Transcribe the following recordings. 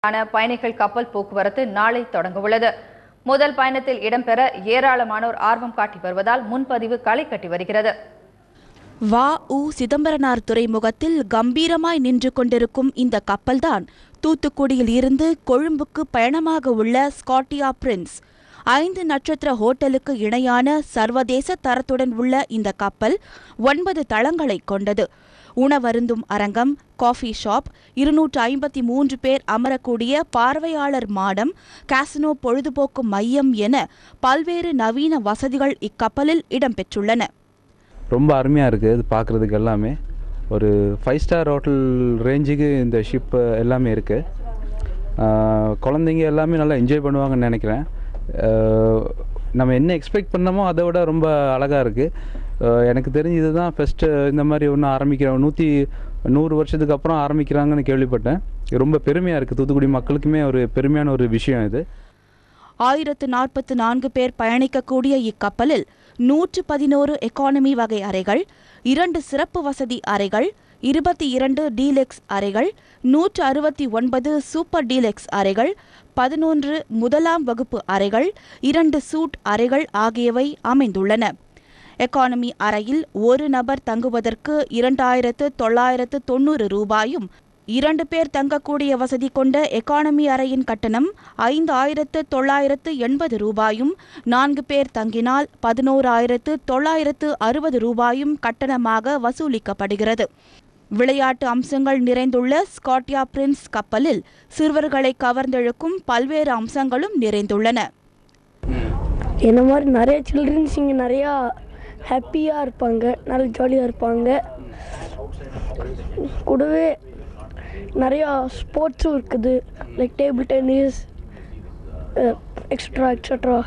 பயணிகள் கப்பல் போக்குவரத்து நாளை தொடங்க உள்ளது. முதல் பயணத்தில் இடம்பெற ஏராளமானோர் ஆர்வம் காட்டி வருவதால் முன்பதிவு களை கட்டி வருகிறது. வ.உ. சிதம்பரனார் துறைமுகத்தில் கம்பீரமாய் நின்று கொண்டிருக்கும் இந்த கப்பல்தான் தூத்துக்குடியில் இருந்து கொழும்புக்கு பயணமாக உள்ள ஸ்காட்டியா பிரின்ஸ். 5 நட்சத்திர ஹோட்டலுக்கு இணையான சர்வதேச தரத்துடன் உள்ள இந்த கப்பல் 9 தளங்களை கொண்டது. உணவருந்தும் அரங்கம், காஃபி ஷாப், 253 பேர் அமரக்கூடிய பார்வையாளர் மாடம், காசினோ பொழுதுபோக்கு மையம் என பல்வேறு நவீன வசதிகள் இக்கப்பலில் இடம்பெற்றுள்ளன. ரொம்ப அருமையாக இருக்குது. இது பார்க்குறதுக்கு எல்லாமே ஒரு 5 ஸ்டார் ஹோட்டல் ரேஞ்சுக்கு இந்த ஷிப் எல்லாமே இருக்குது. குழந்தைங்க எல்லாமே நல்லா என்ஜாய் பண்ணுவாங்கன்னு நினைக்கிறேன். நம்ம என்ன எக்ஸ்பெக்ட் பண்ணமோ அதை விட ரொம்ப அழகாக இருக்குது. எனக்கு தெரிஞ்சு இதுதான் ஃபஸ்ட்டு இந்த மாதிரி ஒன்று ஆரம்பிக்கிறோம். 100 வருஷத்துக்கு அப்புறம் ஆரம்பிக்கிறாங்கன்னு கேள்விப்பட்டேன். ரொம்ப பெருமையாக இருக்குது. தூத்துக்குடி மக்களுக்குமே ஒரு பெருமையான ஒரு விஷயம் இது. 1044 பேர் பயணிக்கக்கூடிய இக்கப்பலில் 111 எக்கானமி வகை அறைகள், 2 சிறப்பு வசதி அறைகள், 22 டீலக்ஸ் அறைகள், 169 சூப்பர் டீலக்ஸ் அறைகள், 11 முதலாம் வகுப்பு அறைகள், 2 சூட் அறைகள் ஆகியவை அமைந்துள்ளன. எக்கானமி அறையில் ஒரு நபர் தங்குவதற்கு 2990 ரூபாயும், 2 பேர் தங்கக்கூடிய வசதி கொண்ட எக்கானமி அறையின் கட்டணம் 5980 ரூபாயும், 4 பேர் தங்கினால் 11960 ரூபாயும் கட்டணமாக வசூலிக்கப்படுகிறது. விளையாட்டு அம்சங்கள் நிறைந்துள்ள ஸ்காட்டியா பிரின்ஸ் கப்பலில் சிறுவர்களை கவர்ந்தெழுக்கும் பல்வேறு அம்சங்களும் நிறைந்துள்ளன. என்ன மாதிரி நிறைய சில்ட்ரன்ஸ் இங்கே நிறையா ஹாப்பியாக இருப்பாங்க, நல்ல ஜாலியாக இருப்பாங்க. கூடவே நிறையா ஸ்போர்ட்ஸும் இருக்குது, like table tennis, extra.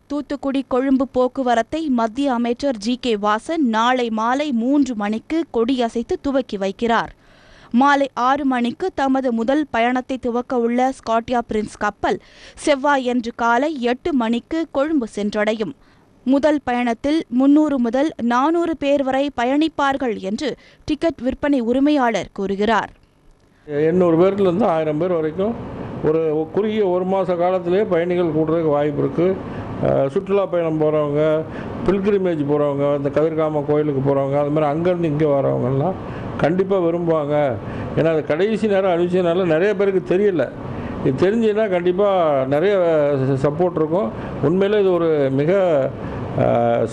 Thoothukudi Colombo போக்குவரத்தை மத்திய அமைச்சர் ஜி.கே. வாசன் நாளை மாலை 3 மணிக்கு கொடியசைத்து துவக்கி வைக்கிறார். மாலை 6 மணிக்கு தமது முதல் பயணத்தை துவக்க உள்ள ஸ்காட்டியா பிரின்ஸ் கப்பல் செவ்வாயன்று காலை 8 மணிக்கு கொழும்பு சென்றடையும். முதல் பயணத்தில் 300 முதல் 400 பேர் வரை பயணிப்பார்கள் என்று டிக்கெட் விற்பனை உரிமையாளர் கூறுகிறார். 800 பேர்லேருந்து 1000 பேர் வரைக்கும் ஒரு குறுகிய 1 மாத காலத்திலே பயணிகள் கூடுறதுக்கு வாய்ப்பு இருக்குது. சுற்றுலா பயணம் போகிறவங்க, பில்கிரிமேஜ் போகிறவங்க, இந்த கதிர்காம கோயிலுக்கு போகிறவங்க, அது மாதிரி அங்கேருந்து இங்கே வரவங்கெல்லாம் கண்டிப்பாக விரும்புவாங்க. ஏன்னா அது கடைசி நேரம் அறிவிச்சதுனால நிறைய பேருக்கு தெரியல. இது தெரிஞ்சுன்னா கண்டிப்பாக நிறைய சப்போர்ட் இருக்கும். உண்மையில் இது ஒரு மிக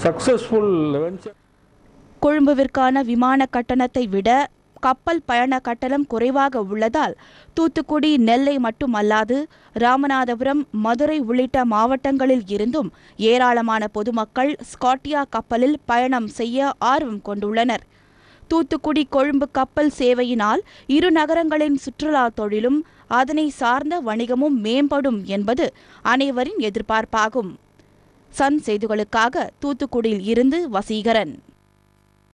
சக்ஸஸ்ஃபுல் வெஞ்சர். கொழும்புவிற்கான விமான கட்டணத்தை விட கப்பல் பயண கட்டணம் குறைவாக உள்ளதால் தூத்துக்குடி, நெல்லை மட்டுமல்லாது ராமநாதபுரம், மதுரை உள்ளிட்ட மாவட்டங்களில் இருந்தும் ஏராளமான பொதுமக்கள் ஸ்காட்டியா கப்பலில் பயணம் செய்ய ஆர்வம் கொண்டுள்ளனர். தூத்துக்குடி கொழும்பு கப்பல் சேவையினால் இரு நகரங்களின் சுற்றுலா தொழிலும் அதனை சார்ந்த வணிகமும் மேம்படும் என்பது அனைவரின் எதிர்பார்ப்பாகும். சன் செய்திகளுக்காக தூத்துக்குடியில் இருந்து வசீகரன்.